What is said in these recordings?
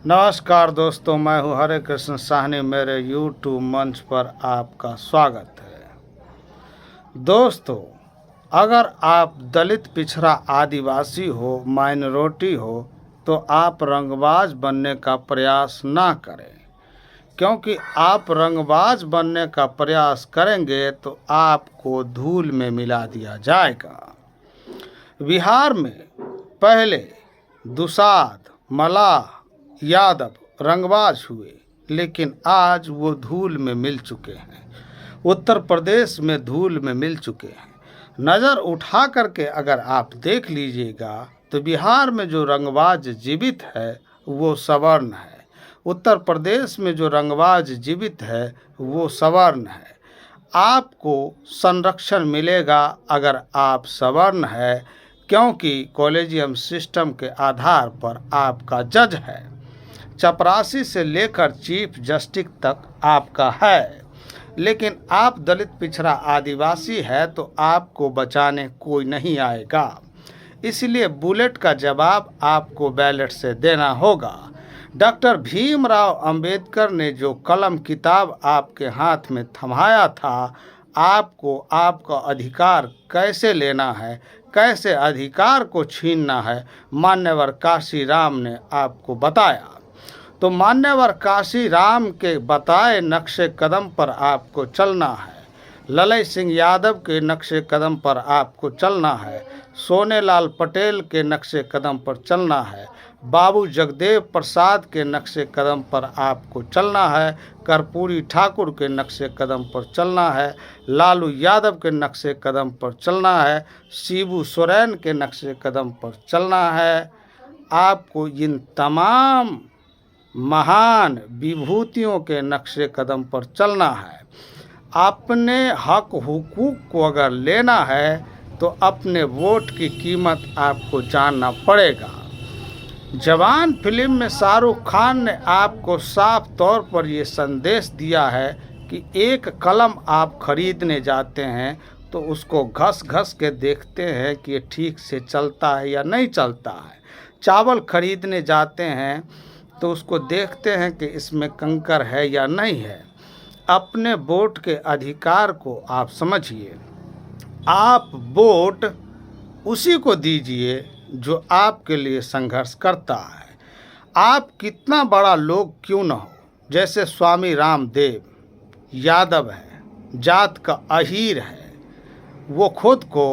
नमस्कार दोस्तों, मैं हूं हरे कृष्ण साहनी। मेरे YouTube मंच पर आपका स्वागत है। दोस्तों, अगर आप दलित, पिछड़ा, आदिवासी हो, माइनॉरिटी हो, तो आप रंगबाज बनने का प्रयास ना करें, क्योंकि आप रंगबाज बनने का प्रयास करेंगे तो आपको धूल में मिला दिया जाएगा। बिहार में पहले दुसाध, मलाह, यादव रंगबाज हुए, लेकिन आज वो धूल में मिल चुके हैं। उत्तर प्रदेश में धूल में मिल चुके हैं। नज़र उठा करके अगर आप देख लीजिएगा तो बिहार में जो रंगबाज जीवित है वो सवर्ण है। उत्तर प्रदेश में जो रंगबाज जीवित है वो सवर्ण है। आपको संरक्षण मिलेगा अगर आप सवर्ण है, क्योंकि कॉलेजियम सिस्टम के आधार पर आपका जज है। चपरासी से लेकर चीफ जस्टिस तक आपका है। लेकिन आप दलित, पिछड़ा, आदिवासी है तो आपको बचाने कोई नहीं आएगा। इसलिए बुलेट का जवाब आपको बैलेट से देना होगा। डॉक्टर भीमराव अंबेडकर ने जो कलम किताब आपके हाथ में थमाया था, आपको आपका अधिकार कैसे लेना है, कैसे अधिकार को छीनना है, मान्यवर काशीराम ने आपको बताया। तो मान्यवर काशीराम के बताए नक्शे कदम पर आपको चलना है। ललई सिंह यादव के नक्शे कदम पर आपको चलना है। सोनेलाल पटेल के नक्शे कदम पर चलना है। बाबू जगदेव प्रसाद के नक्शे कदम पर आपको चलना है। कर्पूरी ठाकुर के नक्शे कदम पर चलना है। लालू यादव के नक्शे कदम पर चलना है। शिबू सोरेन के नक्शे कदम पर चलना है। आपको इन तमाम महान विभूतियों के नक्शे कदम पर चलना है। अपने हक हुकूक को अगर लेना है तो अपने वोट की कीमत आपको जानना पड़ेगा। जवान फिल्म में शाहरुख खान ने आपको साफ तौर पर ये संदेश दिया है कि एक कलम आप खरीदने जाते हैं तो उसको घस घस के देखते हैं कि ये ठीक से चलता है या नहीं चलता है। चावल खरीदने जाते हैं तो उसको देखते हैं कि इसमें कंकर है या नहीं है। अपने वोट के अधिकार को आप समझिए। आप वोट उसी को दीजिए जो आपके लिए संघर्ष करता है। आप कितना बड़ा लोग क्यों न हो, जैसे स्वामी रामदेव यादव है, जात का अहीर है, वो खुद को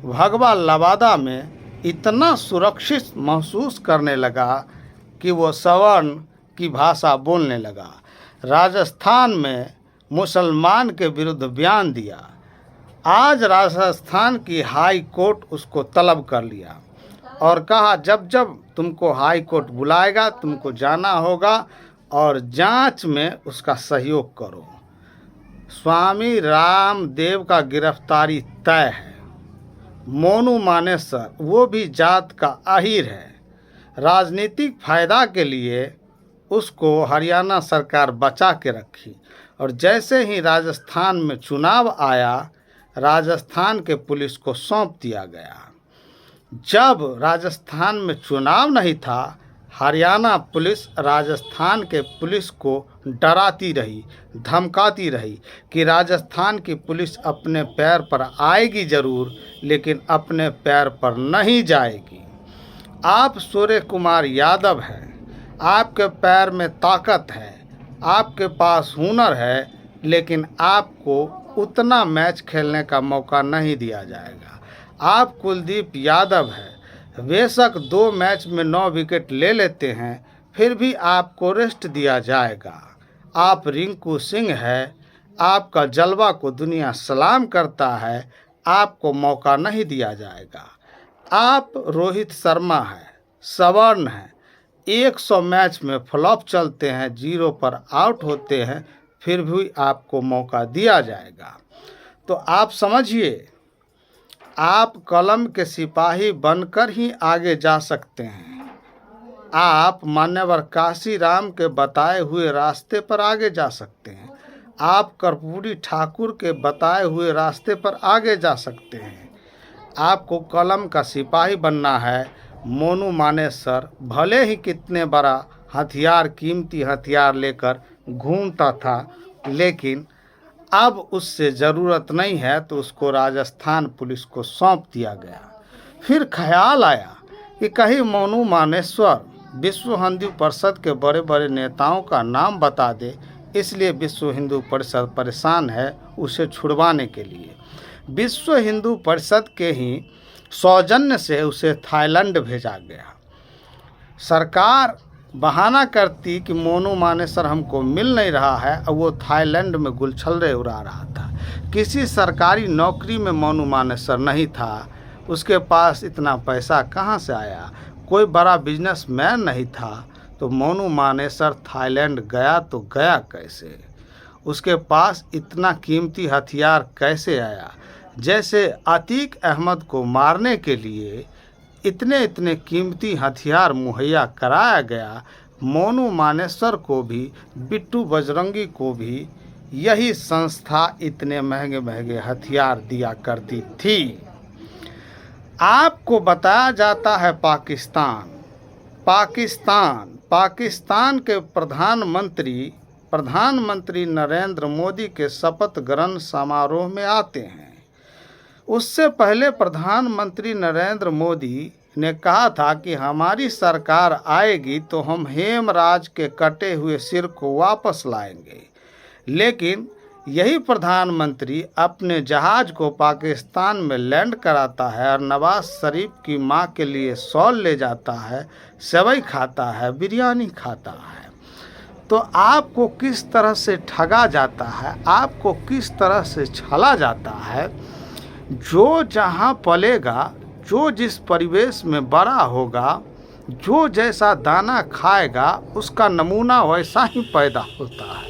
भगवा लवादा में इतना सुरक्षित महसूस करने लगा कि वो सवर्ण की भाषा बोलने लगा। राजस्थान में मुसलमान के विरुद्ध बयान दिया। आज राजस्थान की हाई कोर्ट उसको तलब कर लिया और कहा जब जब तुमको हाई कोर्ट बुलाएगा तुमको जाना होगा और जांच में उसका सहयोग करो। स्वामी रामदेव का गिरफ्तारी तय है। मोनू मानेसर वो भी जात का अहीर है। राजनीतिक फायदा के लिए उसको हरियाणा सरकार बचा के रखी और जैसे ही राजस्थान में चुनाव आया, राजस्थान के पुलिस को सौंप दिया गया। जब राजस्थान में चुनाव नहीं था, हरियाणा पुलिस राजस्थान के पुलिस को डराती रही, धमकाती रही कि राजस्थान की पुलिस अपने पैर पर आएगी ज़रूर, लेकिन अपने पैर पर नहीं जाएगी। आप सूर्य कुमार यादव हैं, आपके पैर में ताकत है, आपके पास हुनर है, लेकिन आपको उतना मैच खेलने का मौका नहीं दिया जाएगा। आप कुलदीप यादव हैं, बेशक 2 मैच में 9 विकेट ले लेते हैं, फिर भी आपको रेस्ट दिया जाएगा। आप रिंकू सिंह हैं, आपका जलवा को दुनिया सलाम करता है, आपको मौका नहीं दिया जाएगा। आप रोहित शर्मा हैं, सवर्ण हैं, 100 मैच में फ्लॉप चलते हैं, 0 पर आउट होते हैं, फिर भी आपको मौका दिया जाएगा। तो आप समझिए, आप कलम के सिपाही बनकर ही आगे जा सकते हैं। आप मान्यवर काशीराम के बताए हुए रास्ते पर आगे जा सकते हैं। आप कर्पूरी ठाकुर के बताए हुए रास्ते पर आगे जा सकते हैं। आपको कलम का सिपाही बनना है। मोनू मानेसर भले ही कितने बड़ा हथियार, कीमती हथियार लेकर घूमता था, लेकिन अब उससे ज़रूरत नहीं है तो उसको राजस्थान पुलिस को सौंप दिया गया। फिर ख्याल आया कि कहीं मोनू मानेसर विश्व हिंदू परिषद के बड़े बड़े नेताओं का नाम बता दे, इसलिए विश्व हिंदू परिषद परेशान है उसे छुड़वाने के लिए। विश्व हिंदू परिषद के ही सौजन्य से उसे थाईलैंड भेजा गया। सरकार बहाना करती कि मोनू मानेसर हमको मिल नहीं रहा है, और वो थाईलैंड में गुलछल्ले उड़ा रहा था। किसी सरकारी नौकरी में मोनू मानेसर नहीं था, उसके पास इतना पैसा कहाँ से आया, कोई बड़ा बिजनेसमैन नहीं था, तो मोनू मानेसर थाईलैंड गया तो गया कैसे? उसके पास इतना कीमती हथियार कैसे आया? जैसे अतीक अहमद को मारने के लिए इतने कीमती हथियार मुहैया कराया गया, मोनू मानेसर को भी, बिट्टू बजरंगी को भी यही संस्था इतने महंगे महंगे हथियार दिया करती थी। आपको बताया जाता है पाकिस्तान के प्रधानमंत्री नरेंद्र मोदी के शपथ ग्रहण समारोह में आते हैं। उससे पहले प्रधानमंत्री नरेंद्र मोदी ने कहा था कि हमारी सरकार आएगी तो हम हेमराज के कटे हुए सिर को वापस लाएंगे, लेकिन यही प्रधानमंत्री अपने जहाज को पाकिस्तान में लैंड कराता है और नवाज शरीफ की मां के लिए शॉल ले जाता है, सेवई खाता है, बिरयानी खाता है। तो आपको किस तरह से ठगा जाता है, आपको किस तरह से छला जाता है। जो जहां पलेगा, जो जिस परिवेश में बड़ा होगा, जो जैसा दाना खाएगा, उसका नमूना वैसा ही पैदा होता है।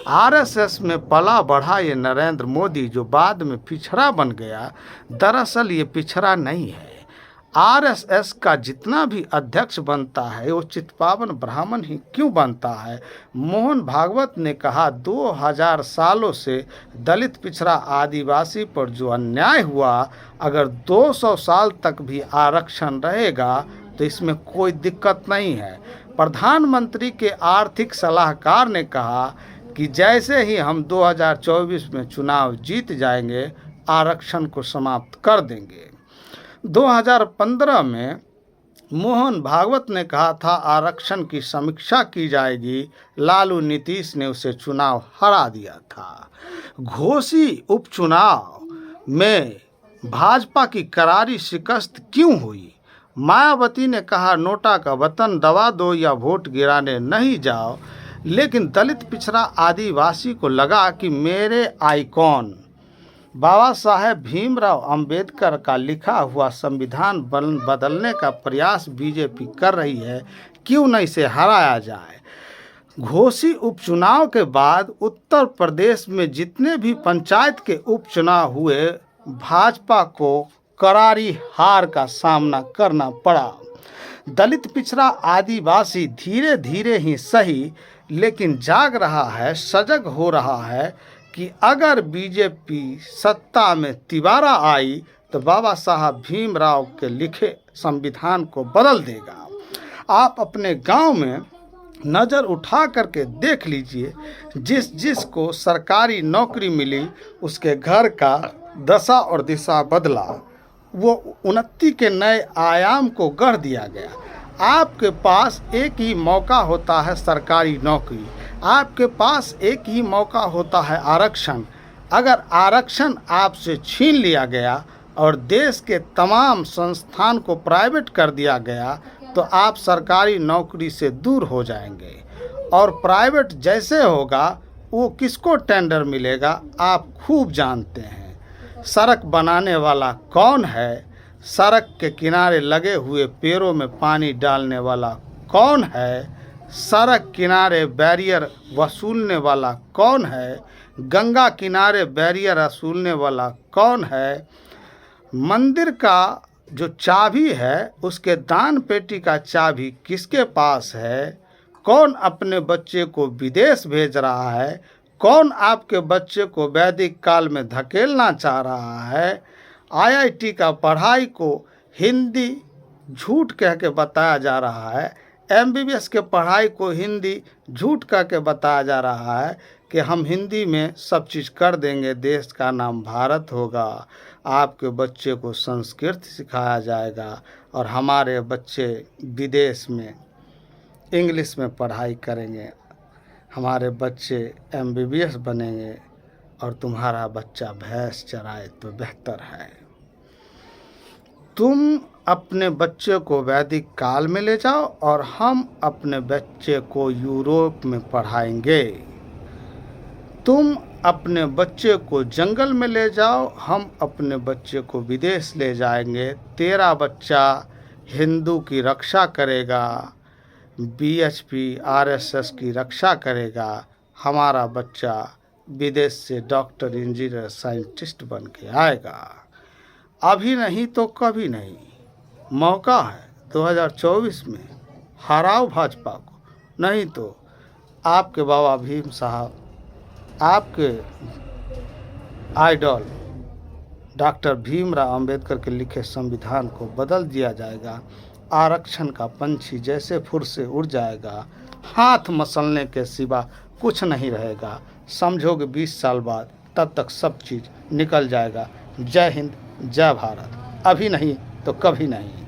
आरएसएस में पला बढ़ा ये नरेंद्र मोदी, जो बाद में पिछड़ा बन गया, दरअसल ये पिछड़ा नहीं है। आरएसएस का जितना भी अध्यक्ष बनता है वो चित्पावन ब्राह्मण ही क्यों बनता है? मोहन भागवत ने कहा 2000 सालों से दलित, पिछड़ा, आदिवासी पर जो अन्याय हुआ, अगर 200 साल तक भी आरक्षण रहेगा तो इसमें कोई दिक्कत नहीं है। प्रधानमंत्री के आर्थिक सलाहकार ने कहा कि जैसे ही हम 2024 में चुनाव जीत जाएंगे, आरक्षण को समाप्त कर देंगे। 2015 में मोहन भागवत ने कहा था आरक्षण की समीक्षा की जाएगी, लालू नीतीश ने उसे चुनाव हरा दिया था। घोसी उपचुनाव में भाजपा की करारी शिकस्त क्यों हुई? मायावती ने कहा नोटा का वतन दबा दो या वोट गिराने नहीं जाओ, लेकिन दलित, पिछड़ा, आदिवासी को लगा कि मेरे आइकॉन बाबा साहेब भीमराव अंबेडकर का लिखा हुआ संविधान बदलने का प्रयास बीजेपी कर रही है, क्यों न इसे हराया जाए। घोसी उपचुनाव के बाद उत्तर प्रदेश में जितने भी पंचायत के उपचुनाव हुए, भाजपा को करारी हार का सामना करना पड़ा। दलित, पिछड़ा, आदिवासी धीरे धीरे ही सही, लेकिन जाग रहा है, सजग हो रहा है कि अगर बीजेपी सत्ता में तिबारा आई तो बाबा साहब भीमराव के लिखे संविधान को बदल देगा। आप अपने गांव में नज़र उठा करके देख लीजिए, जिस को सरकारी नौकरी मिली उसके घर का दशा और दिशा बदला, वो उन्नति के नए आयाम को गढ़ दिया गया। आपके पास एक ही मौका होता है सरकारी नौकरी, आपके पास एक ही मौका होता है आरक्षण। अगर आरक्षण आपसे छीन लिया गया और देश के तमाम संस्थान को प्राइवेट कर दिया गया तो आप सरकारी नौकरी से दूर हो जाएंगे। और प्राइवेट जैसे होगा वो किसको टेंडर मिलेगा आप खूब जानते हैं। सड़क बनाने वाला कौन है? सड़क के किनारे लगे हुए पेड़ों में पानी डालने वाला कौन है? सड़क किनारे बैरियर वसूलने वाला कौन है? गंगा किनारे बैरियर वसूलने वाला कौन है? मंदिर का जो चाबी है उसके दान पेटी का चाबी किसके पास है? कौन अपने बच्चे को विदेश भेज रहा है? कौन आपके बच्चे को वैदिक काल में धकेलना चाह रहा है? आईआईटी का पढ़ाई को हिंदी झूठ कह के बताया जा रहा है। एमबीबीएस के पढ़ाई को हिंदी झूठ करके बताया जा रहा है कि हम हिंदी में सब चीज़ कर देंगे, देश का नाम भारत होगा, आपके बच्चे को संस्कृत सिखाया जाएगा और हमारे बच्चे विदेश में इंग्लिश में पढ़ाई करेंगे, हमारे बच्चे एमबीबीएस बनेंगे और तुम्हारा बच्चा भैंस चराए तो बेहतर है। तुम अपने बच्चे को वैदिक काल में ले जाओ और हम अपने बच्चे को यूरोप में पढ़ाएंगे। तुम अपने बच्चे को जंगल में ले जाओ, हम अपने बच्चे को विदेश ले जाएंगे। तेरा बच्चा हिंदू की रक्षा करेगा, बीएचपी आरएसएस की रक्षा करेगा, हमारा बच्चा विदेश से डॉक्टर, इंजीनियर, साइंटिस्ट बन के आएगा। अभी नहीं तो कभी नहीं, मौका है 2024 में, हराओ भाजपा को, नहीं तो आपके बाबा भीम साहब, आपके आइडल डॉक्टर भीमराव अंबेडकर के लिखे संविधान को बदल दिया जाएगा। आरक्षण का पंछी जैसे फुर से उड़ जाएगा, हाथ मसलने के सिवा कुछ नहीं रहेगा। समझोगे 20 साल बाद, तब तक सब चीज़ निकल जाएगा। जय हिंद, जय भारत। अभी नहीं तो कभी नहीं।